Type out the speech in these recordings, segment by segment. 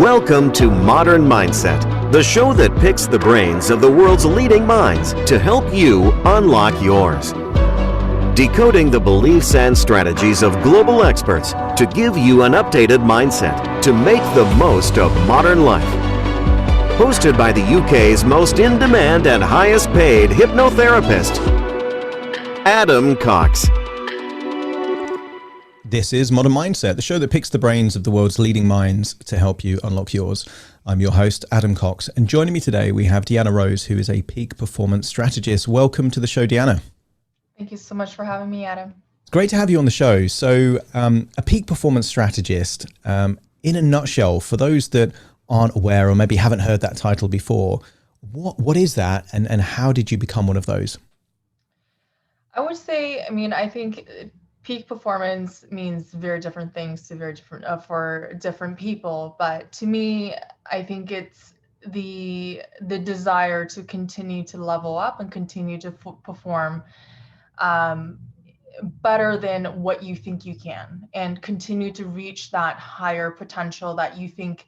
Welcome to Modern Mindset, the show that picks the brains of the world's leading minds to help you unlock yours. Decoding the beliefs and strategies of global experts to give you an updated mindset to make the most of modern life. Hosted by the UK's most in-demand and highest-paid hypnotherapist, Adam Cox. This is Modern Mindset, the show that picks the brains of the world's leading minds to help you unlock yours. I'm your host, Adam Cox, and joining me today we have Deanna Rose, who is a peak performance strategist. Welcome to the show, Deanna. Thank you so much for having me, Adam. Great to have you on the show. So a peak performance strategist, in a nutshell, for those that aren't aware or maybe haven't heard that title before, what is that and how did you become one of those? I would say, I think peak performance means very different things to very different for different people. But to me, I think it's the desire to continue to level up and continue to perform better than what you think you can, and continue to reach that higher potential that you think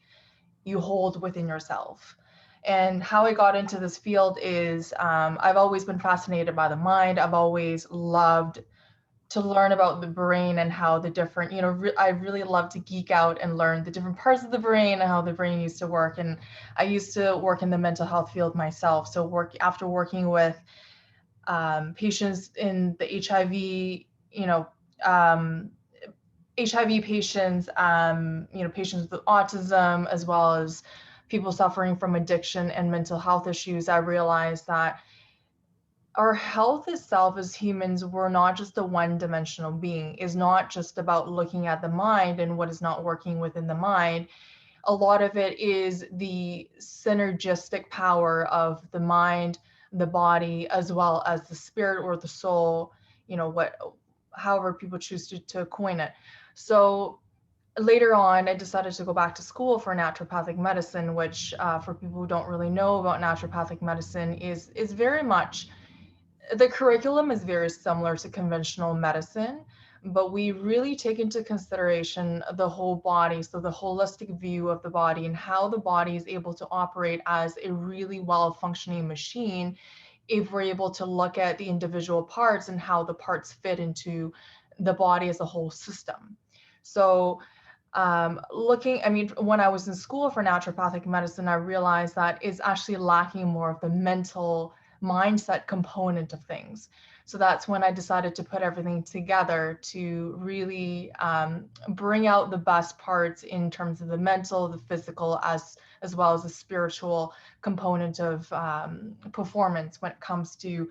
you hold within yourself. And how I got into this field is I've always been fascinated by the mind. I've always loved to learn about the brain and how the different, I really love to geek out and learn the different parts of the brain and how the brain used to work. And I used to work in the mental health field myself. So after working with patients in the HIV, HIV patients, patients with autism, as well as people suffering from addiction and mental health issues, I realized that our health itself as humans, we're not just a one-dimensional being. It's not just about looking at the mind and what is not working within the mind. A lot of it is the synergistic power of the mind, the body, as well as the spirit or the soul, however people choose to coin it. So later on, I decided to go back to school for naturopathic medicine, which for people who don't really know about naturopathic medicine is very much, the curriculum is very similar to conventional medicine, but we really take into consideration the whole body. So the holistic view of the body and how the body is able to operate as a really well-functioning machine if we're able to look at the individual parts and how the parts fit into the body as a whole system. So when I was in school for naturopathic medicine, I realized that it's actually lacking more of the mental mindset component of things. So that's when I decided to put everything together to really bring out the best parts in terms of the mental, the physical, as well as the spiritual component of performance when it comes to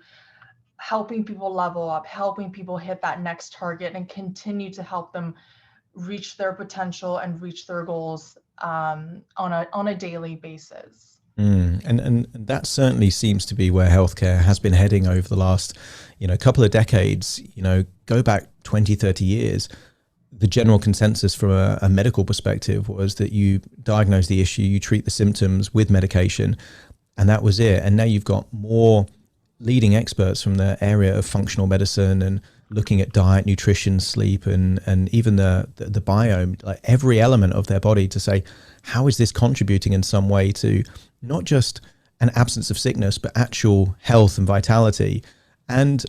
helping people level up, helping people hit that next target, and continue to help them reach their potential and reach their goals on a daily basis. And that certainly seems to be where healthcare has been heading over the last, couple of decades. Go back 20, 30 years. The general consensus from a medical perspective was that you diagnose the issue, you treat the symptoms with medication, and that was it. And now you've got more leading experts from the area of functional medicine and looking at diet, nutrition, sleep, and even the biome, like every element of their body, to say, how is this contributing in some way to not just an absence of sickness, but actual health and vitality? And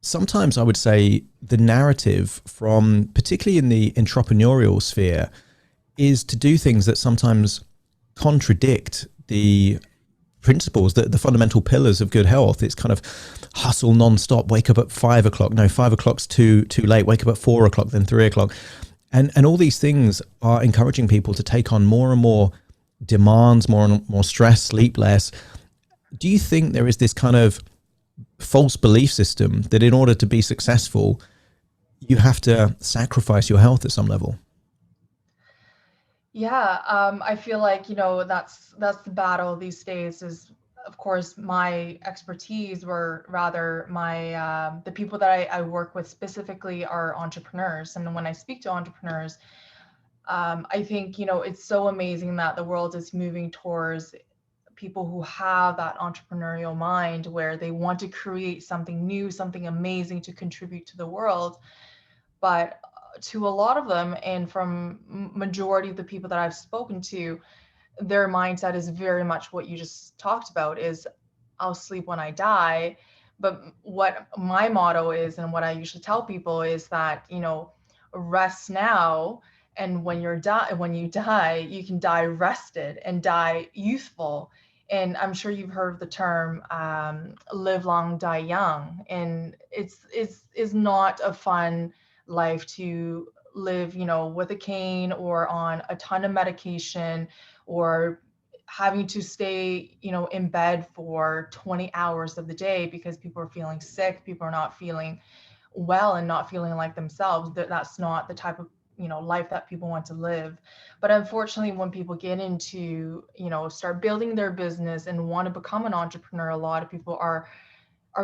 sometimes I would say the narrative from, particularly in the entrepreneurial sphere, is to do things that sometimes contradict the principles, the fundamental pillars of good health. It's kind of hustle nonstop, wake up at 5 o'clock. No, 5 o'clock's too late. Wake up at 4 o'clock, then 3 o'clock. And all these things are encouraging people to take on more and more demands, more and more stress, sleep less. Do you think there is this kind of false belief system that in order to be successful, you have to sacrifice your health at some level? Yeah, I feel like, that's the battle these days is, of course, my expertise, or rather the people that I work with specifically are entrepreneurs. And when I speak to entrepreneurs, I think, it's so amazing that the world is moving towards people who have that entrepreneurial mind where they want to create something new, something amazing to contribute to the world. But to a lot of them, and from majority of the people that I've spoken to, their mindset is very much what you just talked about, is I'll sleep when I die. But what my motto is, and what I usually tell people, is that, rest now, and when you die, you can die rested and die youthful. And I'm sure you've heard of the term, live long, die young. And it's not a fun life to live, with a cane or on a ton of medication, or having to stay, in bed for 20 hours of the day because people are feeling sick, people are not feeling well and not feeling like themselves. That's not the type of, life that people want to live. But unfortunately, when people get into, start building their business and want to become an entrepreneur, a lot of people are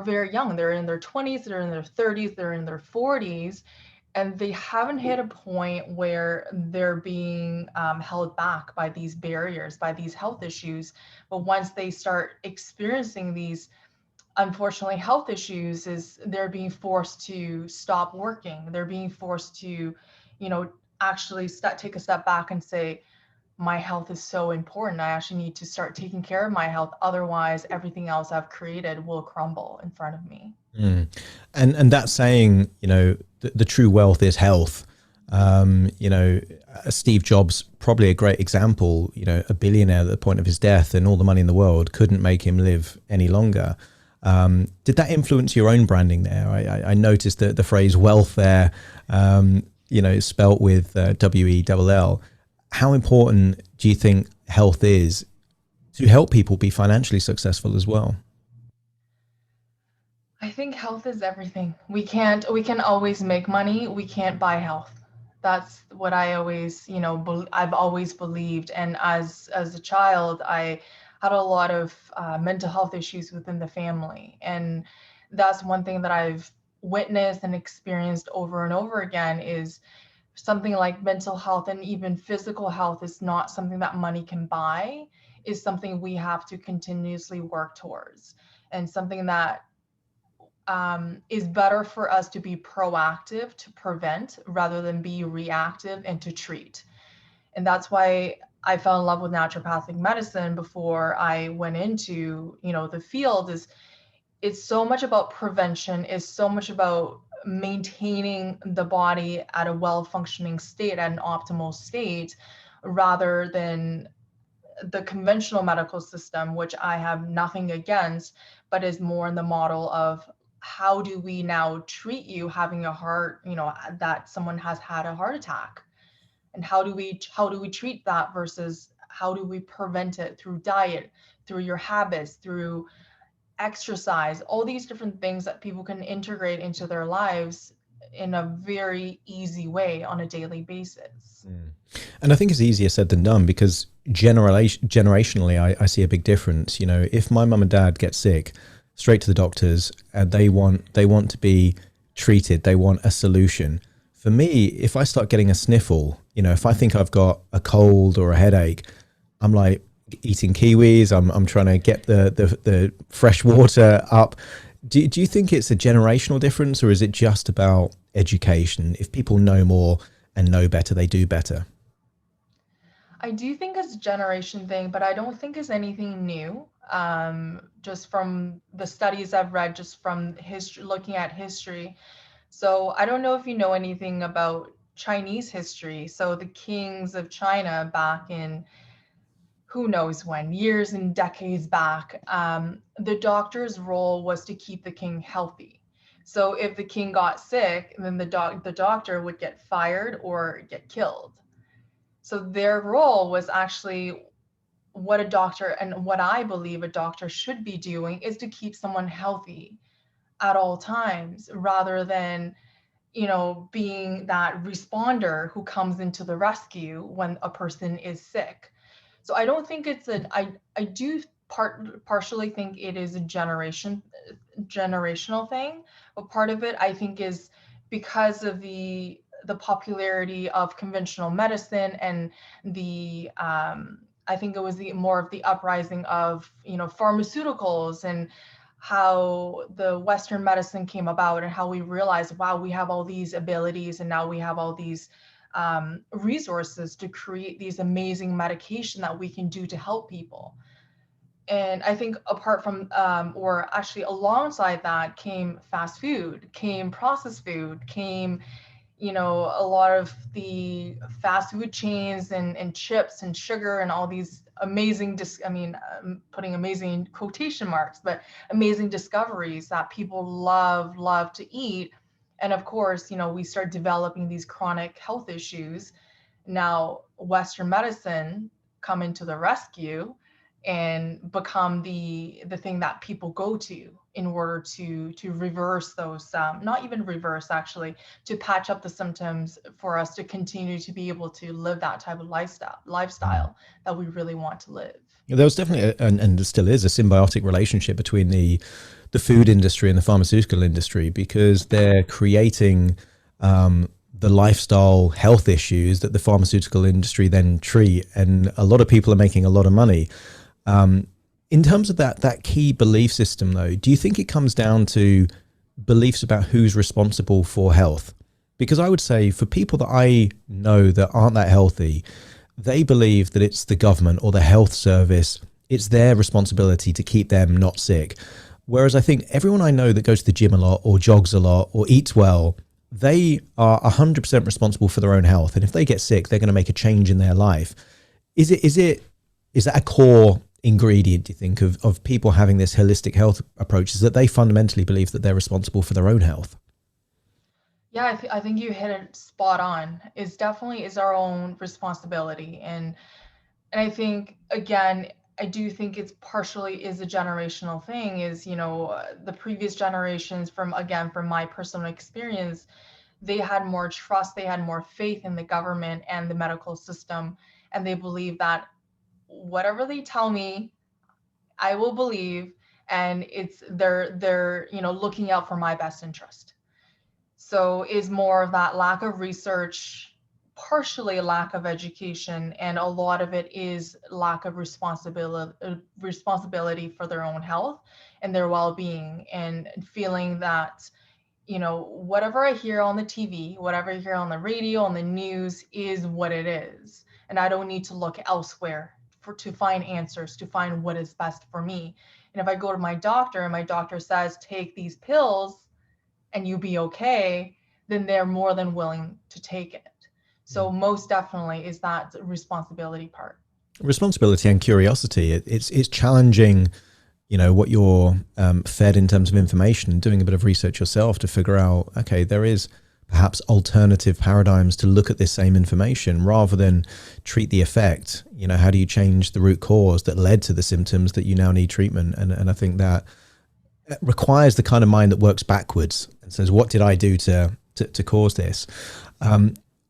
very young. They're in their 20s, they're in their 30s, they're in their 40s, and they haven't hit a point where they're being held back by these barriers, by these health issues. But once they start experiencing these, unfortunately, health issues, is they're being forced to stop working. They're being forced to, actually take a step back and say, my health is so important. I actually need to start taking care of my health. Otherwise, everything else I've created will crumble in front of me. Mm. And that saying, the true wealth is health. Steve Jobs, probably a great example, a billionaire at the point of his death, and all the money in the world couldn't make him live any longer. Did that influence your own branding there? I noticed that the phrase Wellth there, spelt with WELL. How important do you think health is to help people be financially successful as well? I think health is everything. We can always make money. We can't buy health. That's what I always, I've always believed. And as a child, I had a lot of mental health issues within the family. And that's one thing that I've witnessed and experienced over and over again, is something like mental health and even physical health is not something that money can buy, is something we have to continuously work towards, and something that is better for us to be proactive, to prevent, rather than be reactive and to treat. And that's why I fell in love with naturopathic medicine before I went into, the field. Is it's so much about prevention, is so much about maintaining the body at a well functioning state, at an optimal state, rather than the conventional medical system, which I have nothing against, but is more in the model of, how do we now treat you having a heart, that someone has had a heart attack, and how do we treat that, versus how do we prevent it through diet, through your habits, through exercise, all these different things that people can integrate into their lives in a very easy way on a daily basis. And I think it's easier said than done, because generationally, I see a big difference. If my mum and dad get sick, straight to the doctors, and they want to be treated, they want a solution. For me, if I start getting a sniffle, if I think I've got a cold or a headache, I'm like eating kiwis. I'm trying to get the fresh water up. Do you think it's a generational difference, or is it just about education? If people know more and know better, they do better. I do think it's a generation thing, but I don't think it's anything new. Just from the studies I've read, just from history, looking at history. So I don't know if you know anything about Chinese history. So the kings of China back in who knows when, years and decades back, the doctor's role was to keep the king healthy. So if the king got sick, then the doctor would get fired or get killed. So their role was actually, what a doctor, and what I believe a doctor should be doing, is to keep someone healthy at all times, rather than, being that responder who comes into the rescue when a person is sick. So I don't think it's I do partially think it is a generational thing, but part of it I think is because of the popularity of conventional medicine, and the I think it was the more of the uprising of, pharmaceuticals, and how the Western medicine came about, and how we realized, wow, we have all these abilities, and now we have all these resources to create these amazing medication that we can do to help people. And I think apart from, or actually alongside that, came fast food, came processed food, came, a lot of the fast food chains and chips and sugar and all these amazing, I'm putting amazing in quotation marks, but amazing discoveries that people love to eat. And of course, we start developing these chronic health issues. Now, Western medicine come into the rescue and become the thing that people go to in order to reverse those, not even reverse actually, to patch up the symptoms for us to continue to be able to live that type of lifestyle that we really want to live. There was definitely, and there still is, a symbiotic relationship between the food industry and the pharmaceutical industry, because they're creating the lifestyle health issues that the pharmaceutical industry then treat, and a lot of people are making a lot of money. In terms of that key belief system, though, do you think it comes down to beliefs about who's responsible for health? Because I would say for people that I know that aren't that healthy, they believe that it's the government or the health service, it's their responsibility to keep them not sick. Whereas I think everyone I know that goes to the gym a lot or jogs a lot or eats well, they are 100% responsible for their own health. And if they get sick, they're going to make a change in their life. Is that a core ingredient, do you think, of people having this holistic health approach, is that they fundamentally believe that they're responsible for their own health? Yeah, I think you hit it spot on. It's definitely is our own responsibility. And I think, again, I do think it's partially is a generational thing, is, the previous generations, from my personal experience, they had more trust, they had more faith in the government and the medical system. And they believe that whatever they tell me, I will believe. And it's they're looking out for my best interest. So is more of that lack of research, partially lack of education, and a lot of it is lack of responsibility for their own health and their well-being, and feeling that, whatever I hear on the TV, whatever I hear on the radio, on the news, is what it is. And I don't need to look elsewhere to find answers, to find what is best for me. And if I go to my doctor and my doctor says, take these pills and you be okay, then they're more than willing to take it. So most definitely is that responsibility part. Responsibility and curiosity. It's challenging, what you're fed in terms of information, and doing a bit of research yourself to figure out, okay, there is perhaps alternative paradigms to look at this same information rather than treat the effect. How do you change the root cause that led to the symptoms that you now need treatment? And I think that requires the kind of mind that works backwards and says, what did I do to cause this?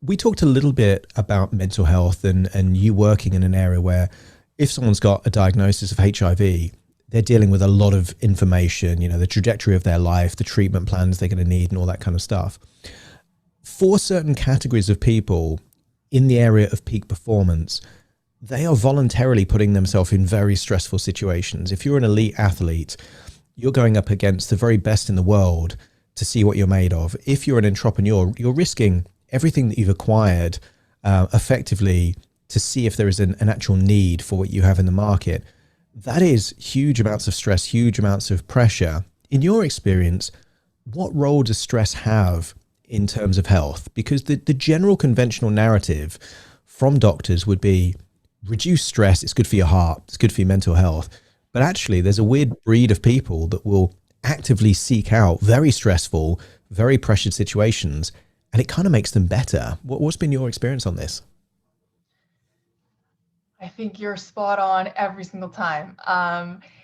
We talked a little bit about mental health and you working in an area where if someone's got a diagnosis of HIV, they're dealing with a lot of information, the trajectory of their life, the treatment plans they're going to need and all that kind of stuff. For certain categories of people in the area of peak performance, they are voluntarily putting themselves in very stressful situations. If you're an elite athlete, you're going up against the very best in the world to see what you're made of. If you're an entrepreneur, you're risking everything that you've acquired effectively to see if there is an actual need for what you have in the market. That is huge amounts of stress, huge amounts of pressure. In your experience, what role does stress have in terms of health? Because the general conventional narrative from doctors would be reduce stress, it's good for your heart, it's good for your mental health. But actually, there's a weird breed of people that will actively seek out very stressful, very pressured situations, and it kind of makes them better. What's been your experience on this? I think you're spot on every single time.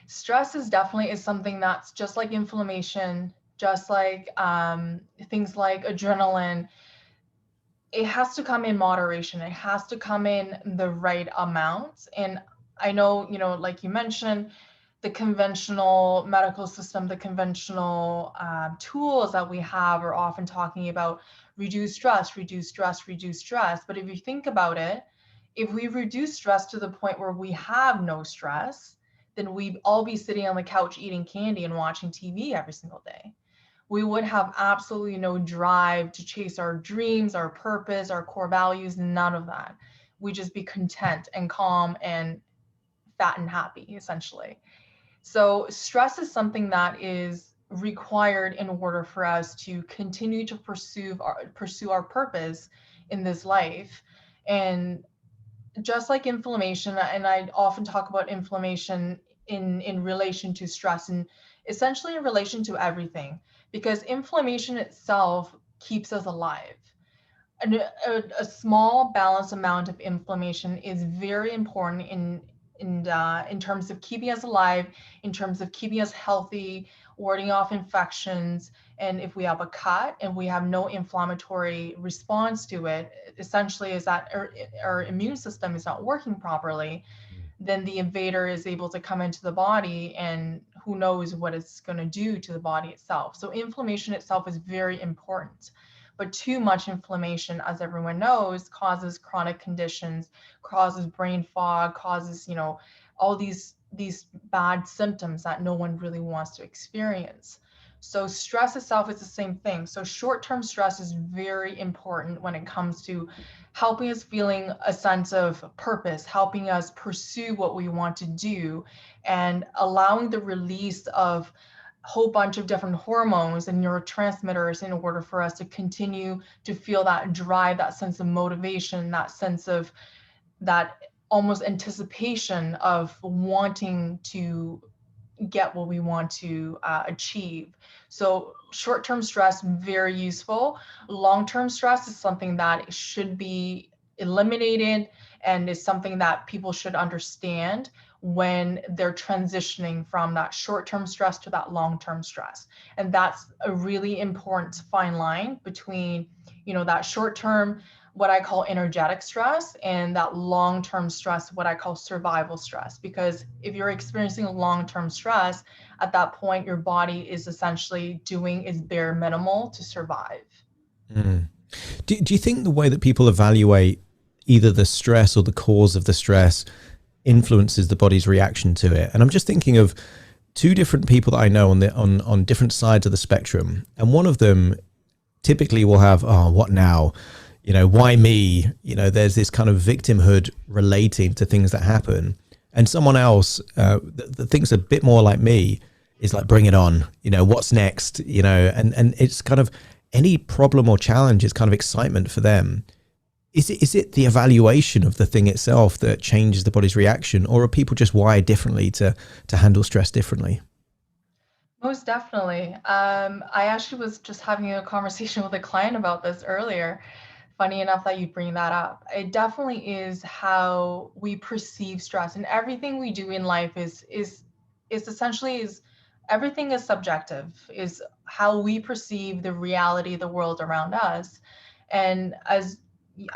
Stress is definitely is something that's just like inflammation, just like things like adrenaline. It has to come in moderation. It has to come in the right amount. And I know, like you mentioned, the conventional medical system, the conventional tools that we have are often talking about reduce stress, reduce stress, reduce stress. But if you think about it, if we reduce stress to the point where we have no stress, then we'd all be sitting on the couch eating candy and watching TV every single day. we would have absolutely no drive to chase our dreams, our purpose, our core values, none of that. We just be content and calm and fat and happy, essentially. So stress is something that is required in order for us to continue to pursue our purpose in this life. And just like inflammation, and I often talk about inflammation in relation to stress, and essentially in relation to everything, because inflammation itself keeps us alive. And a small balanced amount of inflammation is very important in terms of keeping us alive, in terms of keeping us healthy, warding off infections. And if we have a cut and we have no inflammatory response to it, essentially is that our immune system is not working properly, then the invader is able to come into the body, and who knows what it's going to do to the body itself. So inflammation itself is very important. But too much inflammation, as everyone knows, causes chronic conditions, causes brain fog, causes, all these bad symptoms that no one really wants to experience. So stress itself is the same thing. So short-term stress is very important when it comes to helping us feeling a sense of purpose, helping us pursue what we want to do, and allowing the release of whole bunch of different hormones and neurotransmitters in order for us to continue to feel that drive, that sense of motivation, that sense of that almost anticipation of wanting to get what we want to achieve. So short-term stress, very useful. Long-term stress is something that should be eliminated and is something that people should understand when they're transitioning from that short-term stress to that long-term stress. And that's a really important fine line between, that short-term, what I call energetic stress, and that long-term stress, what I call survival stress. Because if you're experiencing long-term stress, at that point, your body is essentially doing its bare minimal to survive. Mm. Do you think the way that people evaluate either the stress or the cause of the stress influences the body's reaction to it? And I'm just thinking of two different people that I know on different sides of the spectrum. And one of them typically will have, oh, what now? Why me? There's this kind of victimhood relating to things that happen. And someone else that thinks a bit more like me is like, bring it on, what's next, and it's kind of any problem or challenge is kind of excitement for them. Is it the evaluation of the thing itself that changes the body's reaction, or are people just wired differently to handle stress differently? Most definitely. I actually was just having a conversation with a client about this earlier. Funny enough that you bring that up. It definitely is how we perceive stress, and everything we do in life is essentially is everything is subjective, is how we perceive the reality, the world around us. And as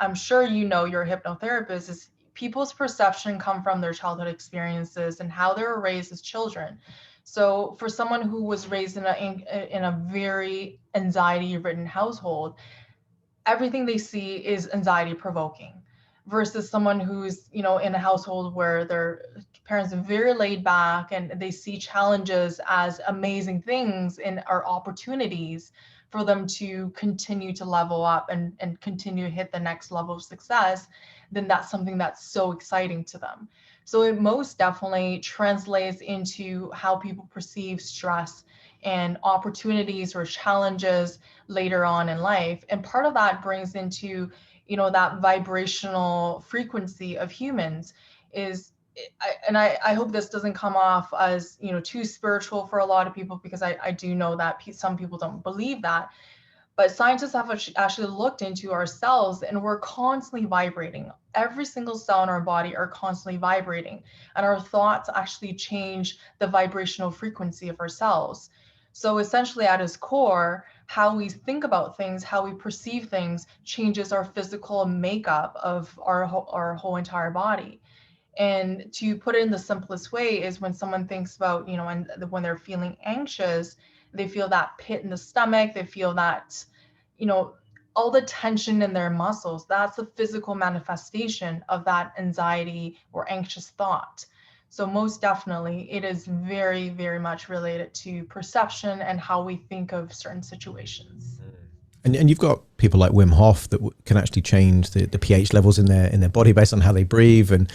I'm sure you're a hypnotherapist, is people's perception come from their childhood experiences and how they were raised as children. So for someone who was raised in a very anxiety-ridden household, everything they see is anxiety provoking, versus someone who's in a household where their parents are very laid back and they see challenges as amazing things and are opportunities for them to continue to level up and continue to hit the next level of success. Then that's something that's so exciting to them. So it most definitely translates into how people perceive stress and opportunities or challenges later on in life. And part of that brings into, that vibrational frequency of humans is, I hope this doesn't come off as, too spiritual for a lot of people, because I do know that some people don't believe that. But scientists have actually looked into our cells, and we're constantly vibrating. Every single cell in our body are constantly vibrating, and our thoughts actually change the vibrational frequency of our cells. So essentially at its core, how we think about things, how we perceive things changes our physical makeup of our whole entire body. And to put it in the simplest way is when someone thinks about, and when they're feeling anxious, they feel that pit in the stomach, they feel that, all the tension in their muscles. That's the physical manifestation of that anxiety or anxious thought. So most definitely, it is very, very much related to perception and how we think of certain situations. And you've got people like Wim Hof that can actually change the pH levels in their body based on how they breathe, and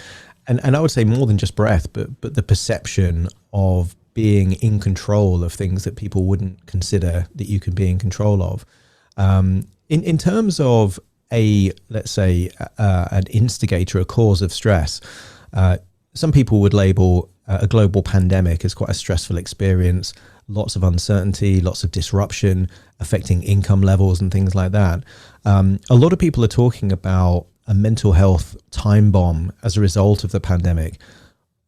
I would say more than just breath, but the perception of being in control of things that people wouldn't consider that you can be in control of. In terms of let's say an instigator, a cause of stress, some people would label a global pandemic as quite a stressful experience, lots of uncertainty, lots of disruption affecting income levels and things like that. A lot of people are talking about a mental health time bomb as a result of the pandemic.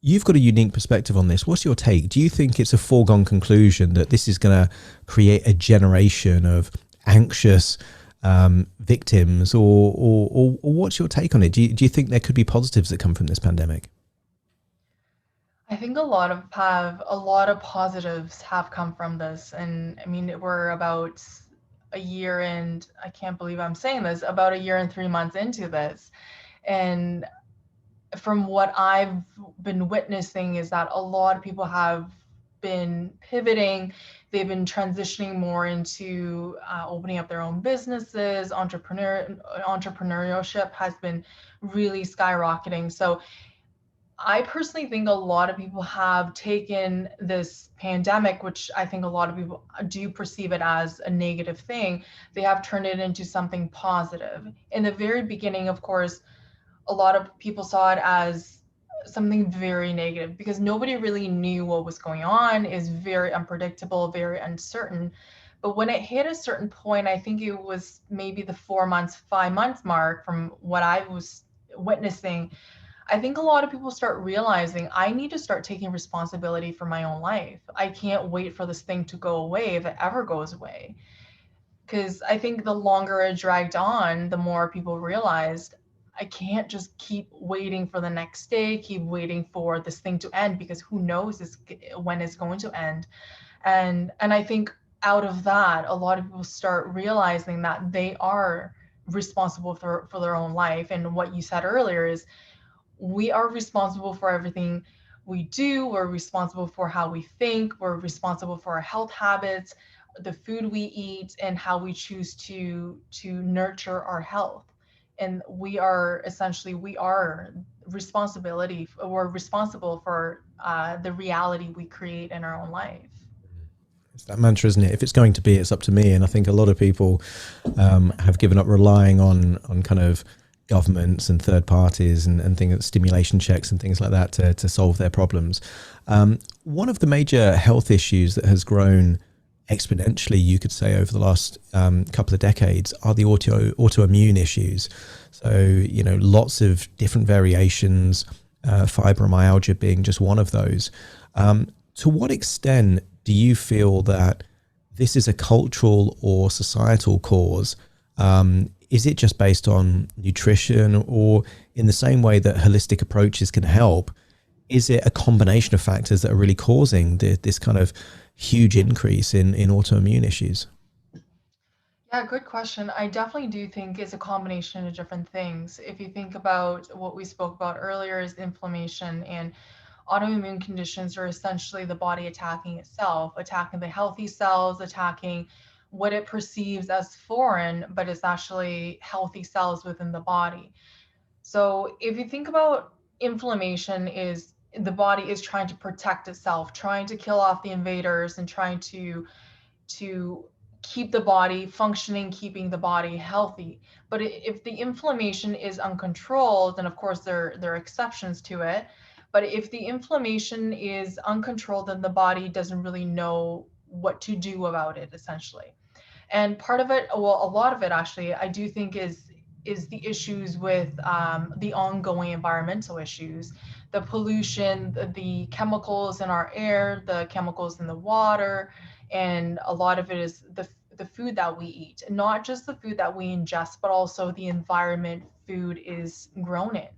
You've got a unique perspective on this. What's your take? Do you think it's a foregone conclusion that this is going to create a generation of anxious victims, or what's your take on it? Do you think there could be positives that come from this pandemic? I think a lot of positives have come from this. And I mean, we're about a year, and I can't believe I'm saying this, about a year and 3 months into this. And from what I've been witnessing is that a lot of people have been pivoting. They've been transitioning more into opening up their own businesses. Entrepreneurship has been really skyrocketing. So I personally think a lot of people have taken this pandemic, which I think a lot of people do perceive it as a negative thing. They have turned it into something positive. In the very beginning, of course, a lot of people saw it as something very negative because nobody really knew what was going on. Is very unpredictable, very uncertain. But when it hit a certain point, I think it was maybe the 4 months, 5 months mark from what I was witnessing. I think a lot of people start realizing I need to start taking responsibility for my own life. I can't wait for this thing to go away if it ever goes away. Because I think the longer it dragged on, the more people realized I can't just keep waiting for the next day, keep waiting for this thing to end, because who knows when it's going to end. And I think out of that, a lot of people start realizing that they are responsible for their own life. And what you said earlier is we are responsible for everything we do. We're responsible for how we think. We're responsible for our health habits, the food we eat, and how we choose to nurture our health. And we are responsibility. We're responsible for the reality we create in our own life. It's that mantra, isn't it? If it's going to be, it's up to me. And I think a lot of people have given up relying on kind of governments and third parties and things, stimulation checks and things like that to solve their problems. One of the major health issues that has grown exponentially, you could say, over the last couple of decades are the autoimmune issues. So, lots of different variations, fibromyalgia being just one of those. To what extent do you feel that this is a cultural or societal cause? Is it just based on nutrition, or in the same way that holistic approaches can help, is it a combination of factors that are really causing this kind of huge increase in autoimmune issues? Yeah, good question. I definitely do think it's a combination of different things. If you think about what we spoke about earlier is inflammation, and autoimmune conditions are essentially the body attacking itself, attacking the healthy cells, attacking what it perceives as foreign, but it's actually healthy cells within the body. So if you think about inflammation, is the body is trying to protect itself, trying to kill off the invaders and trying to keep the body functioning, keeping the body healthy. But if the inflammation is uncontrolled, then of course there are exceptions to it. But if the inflammation is uncontrolled, then the body doesn't really know what to do about it, essentially. And part of it, well, a lot of it actually, I do think is the issues with the ongoing environmental issues, the pollution, the chemicals in our air, the chemicals in the water, and a lot of it is the food that we eat, not just the food that we ingest, but also the environment food is grown in.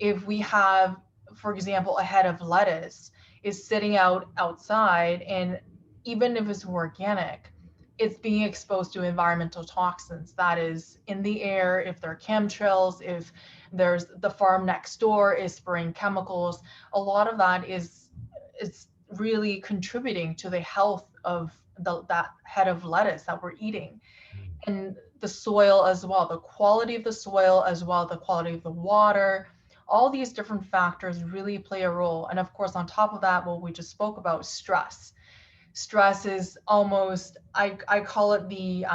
If we have, for example, a head of lettuce is sitting outside, and even if it's organic, it's being exposed to environmental toxins that is in the air, if there are chemtrails, if there's the farm next door is spraying chemicals. A lot of that is really contributing to the health of that head of lettuce that we're eating. And the soil as well, the quality of the soil as well, the quality of the water, all these different factors really play a role. And of course, on top of that, what we just spoke about, stress is almost, I call it the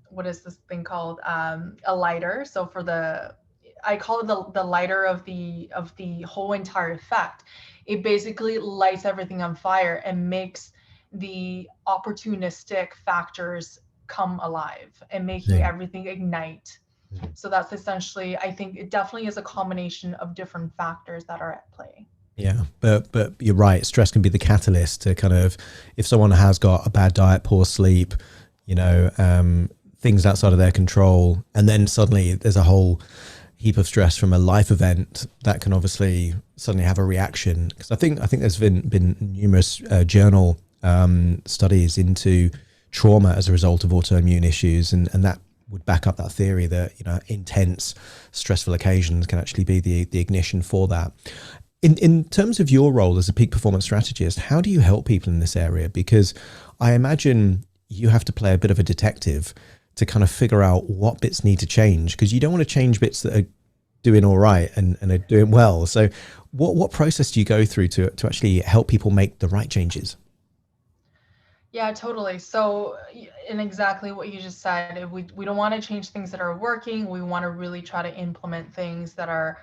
what is this thing called, a lighter. So for the, I call it the lighter of the whole entire effect. It basically lights everything on fire and makes the opportunistic factors come alive and making everything ignite. So that's essentially, I think it definitely is a combination of different factors that are at play. Yeah, but you're right. Stress can be the catalyst to kind of, if someone has got a bad diet, poor sleep, you know, things outside of their control, and then suddenly there's a whole heap of stress from a life event that can obviously suddenly have a reaction. Because I think there's been numerous journal studies into trauma as a result of autoimmune issues, and that would back up that theory that, you know, intense stressful occasions can actually be the ignition for that. In terms of your role as a peak performance strategist, how do you help people in this area? Because I imagine you have to play a bit of a detective to kind of figure out what bits need to change, because you don't want to change bits that are doing all right and are doing well. So what process do you go through to actually help people make the right changes? Yeah, totally. So, and exactly what you just said, we don't want to change things that are working. We want to really try to implement things that are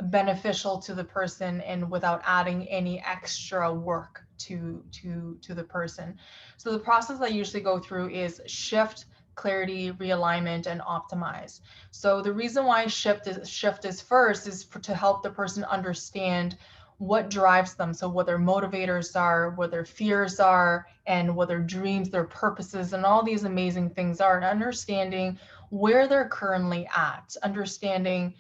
beneficial to the person and without adding any extra work to the person. So the process I usually go through is shift, clarity, realignment, and optimize. So the reason why shift is first is to help the person understand what drives them. So what their motivators are, what their fears are, and what their dreams, their purposes, and all these amazing things are, and understanding where they're currently at, understanding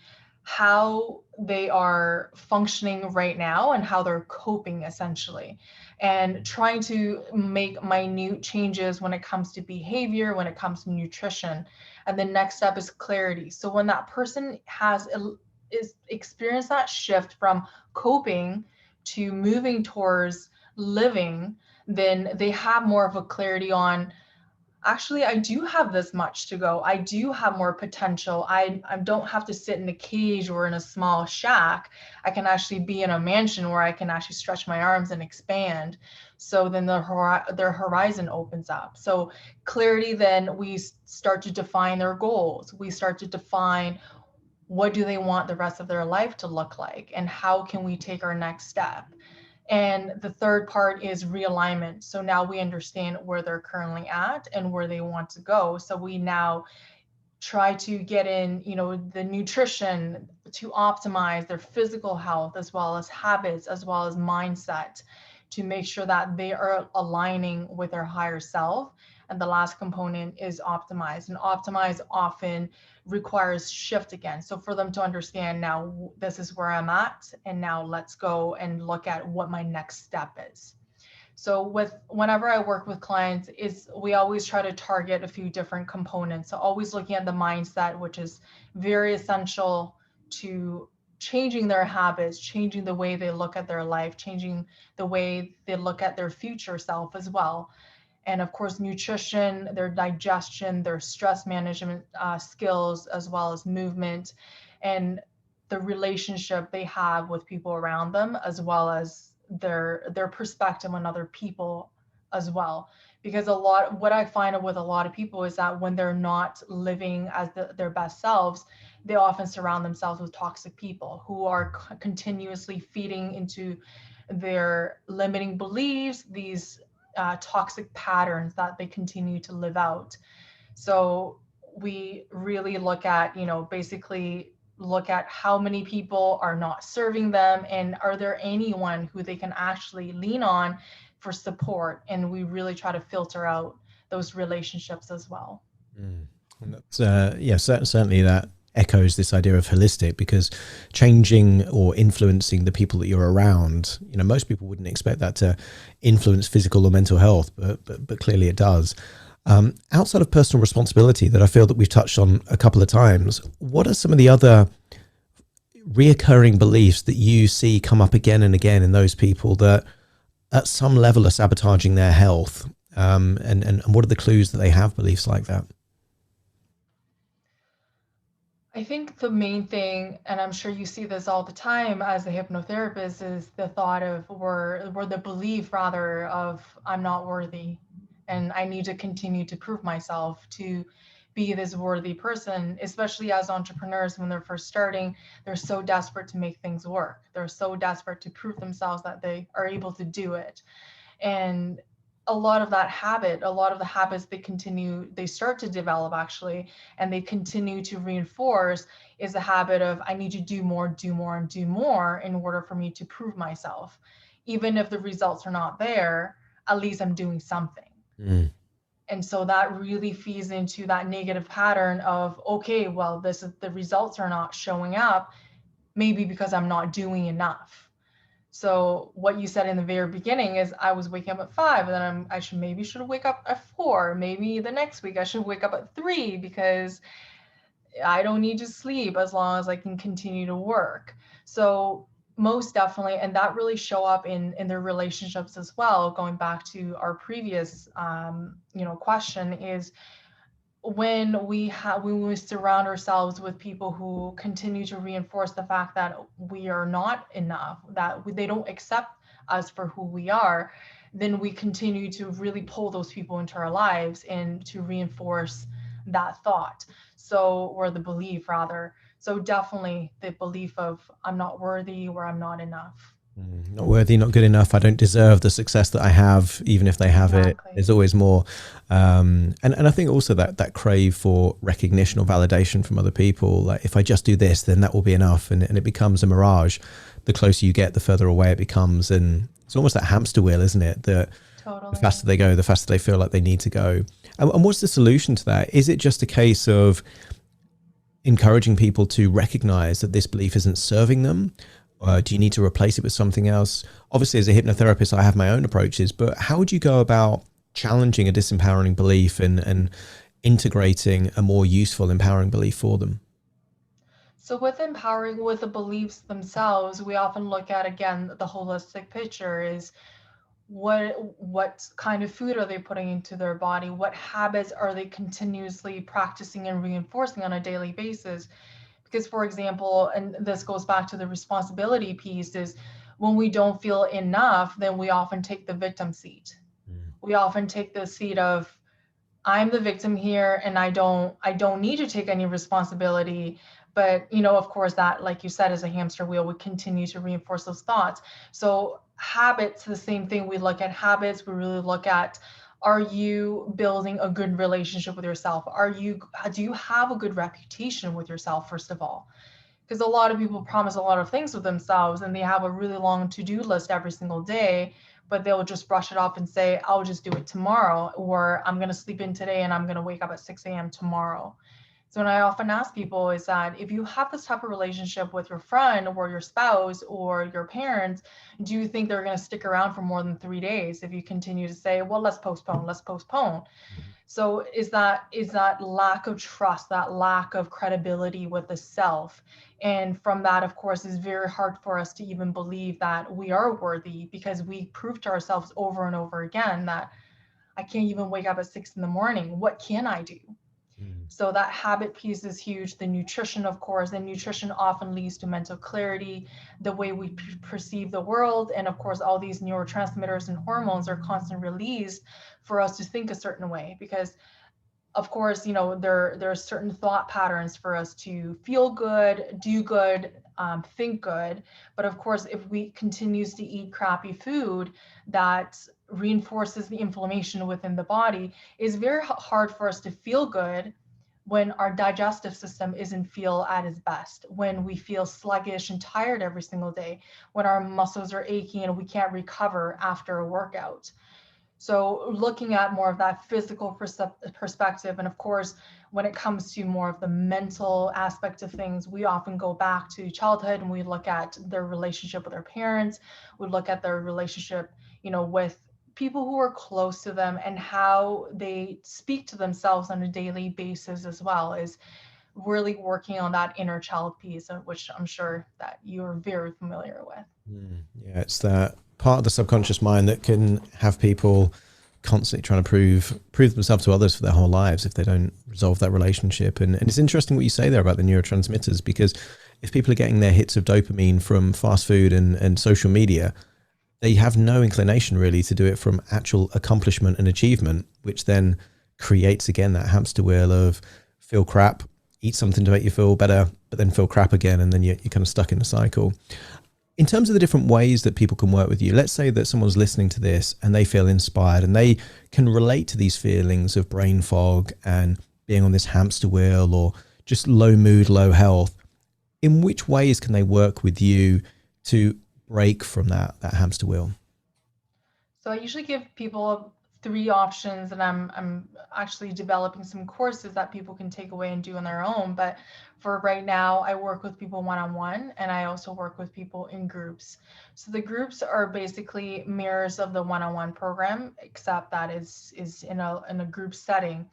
how they are functioning right now and how they're coping essentially, and trying to make minute changes when it comes to behavior, when it comes to nutrition. And the next step is clarity. So when that person is experienced that shift from coping to moving towards living, then they have more of a clarity on, actually, I do have this much to go. I do have more potential. I don't have to sit in a cage or in a small shack. I can actually be in a mansion where I can actually stretch my arms and expand. So then their horizon opens up. So clarity, then we start to define their goals. We start to define what do they want the rest of their life to look like, and how can we take our next step. And the third part is realignment. So now we understand where they're currently at and where they want to go. So we now try to get in, you know, the nutrition to optimize their physical health, as well as habits, as well as mindset, to make sure that they are aligning with their higher self. And the last component is optimize. And optimize often requires shift again. So for them to understand, now this is where I'm at, and now let's go and look at what my next step is. So whenever I work with clients, we always try to target a few different components. So always looking at the mindset, which is very essential to changing their habits, changing the way they look at their life, changing the way they look at their future self as well. And of course, nutrition, their digestion, their stress management skills, as well as movement, and the relationship they have with people around them, as well as their perspective on other people as well. Because what I find with a lot of people is that when they're not living as their best selves, they often surround themselves with toxic people who are continuously feeding into their limiting beliefs, these toxic patterns that they continue to live out. So we really look at, basically look at how many people are not serving them, and are there anyone who they can actually lean on for support. And we really try to filter out those relationships as well. And that's, yeah, certainly that echoes this idea of holistic, because changing or influencing the people that you're around, most people wouldn't expect that to influence physical or mental health, but clearly it does. Outside of personal responsibility that I feel that we've touched on a couple of times, what are some of the other reoccurring beliefs that you see come up again and again in those people that at some level are sabotaging their health? And what are the clues that they have beliefs like that? I think the main thing, and I'm sure you see this all the time as a hypnotherapist, is the thought of, or the belief rather, of I'm not worthy and I need to continue to prove myself to be this worthy person, especially as entrepreneurs when they're first starting. They're so desperate to make things work. They're so desperate to prove themselves that they are able to do it. And a lot of that habit, a lot of the habits they start to develop actually, and they continue to reinforce, is the habit of I need to do more, do more, and do more in order for me to prove myself. Even if the results are not there, at least I'm doing something. Mm. And so that really feeds into that negative pattern of, okay, well, the results are not showing up, maybe because I'm not doing enough. So what you said in the very beginning is I was waking up at 5, and then I should wake up at 4. Maybe the next week I should wake up at 3 because I don't need to sleep as long as I can continue to work. So most definitely, and that really show up in their relationships as well. Going back to our previous question, is when we surround ourselves with people who continue to reinforce the fact that we are not enough, that they don't accept us for who we are, then we continue to really pull those people into our lives and to reinforce that thought. So, or the belief rather. So definitely the belief of I'm not worthy or I'm not enough. Not worthy, not good enough. I don't deserve the success that I have, even if they have it. There's always more. And I think also that crave for recognition or validation from other people. Like, if I just do this, then that will be enough. And it becomes a mirage. The closer you get, the further away it becomes. And it's almost that hamster wheel, isn't it? That Totally. The faster they go, the faster they feel like they need to go. And what's the solution to that? Is it just a case of encouraging people to recognize that this belief isn't serving them? Do you need to replace it with something else? Obviously, as a hypnotherapist, I have my own approaches, but how would you go about challenging a disempowering belief and integrating a more useful, empowering belief for them? So with the beliefs themselves, we often look at, again, the holistic picture is what kind of food are they putting into their body? What habits are they continuously practicing and reinforcing on a daily basis? Because, for example, and this goes back to the responsibility piece, is when we don't feel enough, then we often take the victim seat. We often take the seat of I'm the victim here and I don't need to take any responsibility. But, of course, that, like you said, is a hamster wheel. We continue to reinforce those thoughts. So habits, the same thing. We look at habits. We really look at, are you building a good relationship with yourself? Do you have a good reputation with yourself, first of all? Because a lot of people promise a lot of things with themselves and they have a really long to-do list every single day, but they'll just brush it off and say, I'll just do it tomorrow, or I'm going to sleep in today and I'm going to wake up at 6 a.m. tomorrow. So what I often ask people is that if you have this type of relationship with your friend or your spouse or your parents, do you think they're going to stick around for more than 3 days if you continue to say, well, let's postpone. So is that lack of trust, that lack of credibility with the self. And from that, of course, is very hard for us to even believe that we are worthy, because we prove to ourselves over and over again that I can't even wake up at 6 in the morning. What can I do? So that habit piece is huge. The nutrition, of course, and nutrition often leads to mental clarity, the way we perceive the world. And of course, all these neurotransmitters and hormones are constantly released for us to think a certain way, because of course, there are certain thought patterns for us to feel good, do good, think good. But of course, if we continues to eat crappy food that reinforces the inflammation within the body, it's very hard for us to feel good when our digestive system isn't feel at its best, when we feel sluggish and tired every single day, when our muscles are aching and we can't recover after a workout. So looking at more of that physical perspective, and of course, when it comes to more of the mental aspect of things, we often go back to childhood and we look at their relationship with their parents. We look at their relationship, with people who are close to them and how they speak to themselves on a daily basis as well, is really working on that inner child piece, which I'm sure that you're very familiar with. Yeah, it's that part of the subconscious mind that can have people constantly trying to prove themselves to others for their whole lives if they don't resolve that relationship. And it's interesting what you say there about the neurotransmitters, because if people are getting their hits of dopamine from fast food and social media, they have no inclination really to do it from actual accomplishment and achievement, which then creates again that hamster wheel of feel crap, eat something to make you feel better, but then feel crap again, and then you're kind of stuck in the cycle. In terms of the different ways that people can work with you, let's say that someone's listening to this and they feel inspired and they can relate to these feelings of brain fog and being on this hamster wheel or just low mood, low health. In which ways can they work with you to break from that hamster wheel? So I usually give people 3 options, and I'm actually developing some courses that people can take away and do on their own. But for right now, I work with people one-on-one, and I also work with people in groups. So the groups are basically mirrors of the one-on-one program, except that is in a group setting.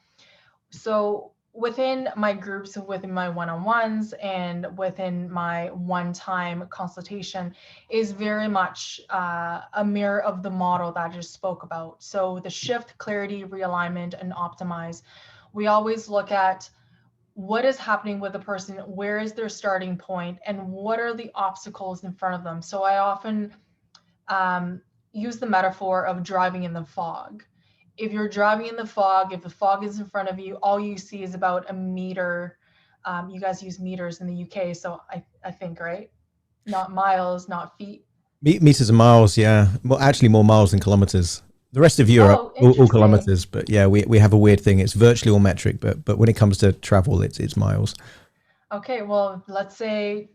So within my groups, within my one-on-ones, and within my one-time consultation is very much a mirror of the model that I just spoke about. So the shift, clarity, realignment, and optimize. We always look at what is happening with the person, where is their starting point, and what are the obstacles in front of them. So I often use the metaphor of driving in the fog. If you're driving in the fog, if the fog is in front of you, all you see is about a meter. You guys use meters in the UK, so I think, right? Not miles, not feet. Meters and miles, yeah. Well, actually more miles than kilometers. The rest of Europe, all kilometers, but yeah, we have a weird thing. It's virtually all metric, but when it comes to travel, it's miles. Okay, well, let's say,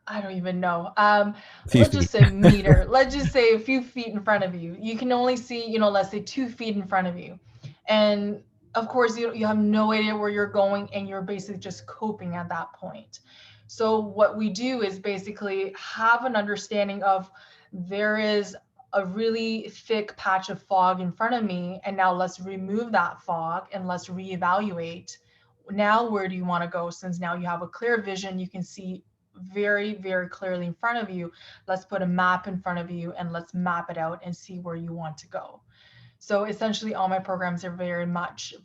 I don't even know. Let's just say meter. Let's just say a few feet in front of you. You can only see, let's say 2 feet in front of you. And of course, you have no idea where you're going, and you're basically just coping at that point. So what we do is basically have an understanding of there is a really thick patch of fog in front of me, and now let's remove that fog and let's reevaluate. Now, where do you want to go? Since now you have a clear vision, you can see very, very clearly in front of you. Let's put a map in front of you and let's map it out and see where you want to go. So essentially all my programs are very much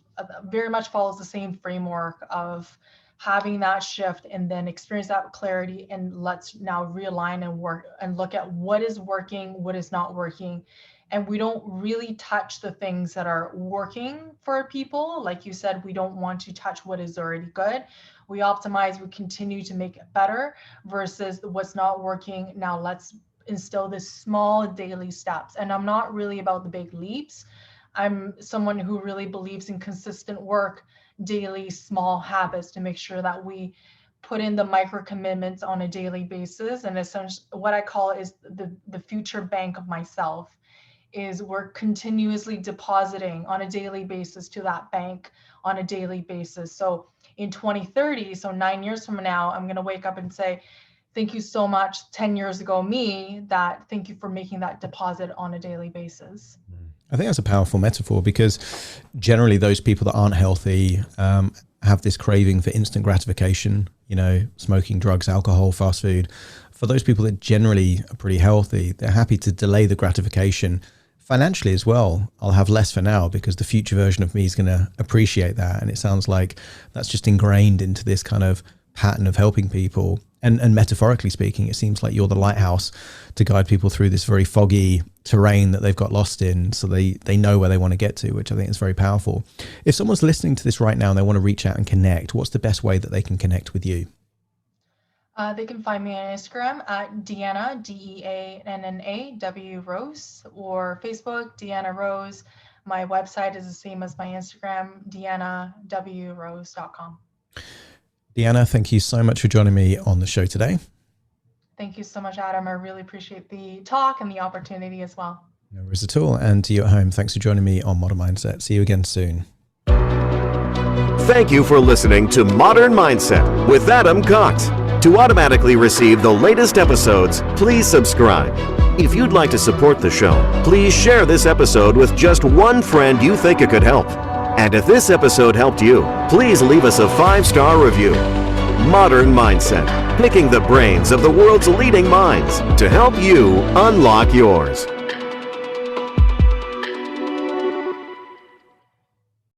follows the same framework of having that shift and then experience that clarity, and let's now realign and work and look at what is working, what is not working. And we don't really touch the things that are working for people. Like you said, we don't want to touch what is already good. We optimize, we continue to make it better versus what's not working. Now let's instill this small daily steps. And I'm not really about the big leaps. I'm someone who really believes in consistent work, daily small habits to make sure that we put in the micro commitments on a daily basis. And essentially what I call is the future bank of myself. Is we're continuously depositing on a daily basis to that bank on a daily basis. So in 2030, so 9 years from now, I'm going to wake up and say, thank you so much, 10 years ago, thank you for making that deposit on a daily basis. I think that's a powerful metaphor, because generally those people that aren't healthy have this craving for instant gratification, smoking, drugs, alcohol, fast food. For those people that generally are pretty healthy, they're happy to delay the gratification financially as well. I'll have less for now because the future version of me is going to appreciate that. And it sounds like that's just ingrained into this kind of pattern of helping people. And metaphorically speaking, it seems like you're the lighthouse to guide people through this very foggy terrain that they've got lost in, so they know where they want to get to, which I think is very powerful. If someone's listening to this right now and they want to reach out and connect, what's the best way that they can connect with you? They can find me on Instagram at Deanna, Deanna W Rose, or Facebook, Deanna Rose. My website is the same as my Instagram, deannawrose.com. Deanna, thank you so much for joining me on the show today. Thank you so much, Adam. I really appreciate the talk and the opportunity as well. No worries at all. And to you at home, thanks for joining me on Modern Mindset. See you again soon. Thank you for listening to Modern Mindset with Adam Cox. To automatically receive the latest episodes, please subscribe. If you'd like to support the show, please share this episode with just one friend you think it could help. And if this episode helped you, please leave us a 5-star review. Modern Mindset, picking the brains of the world's leading minds to help you unlock yours.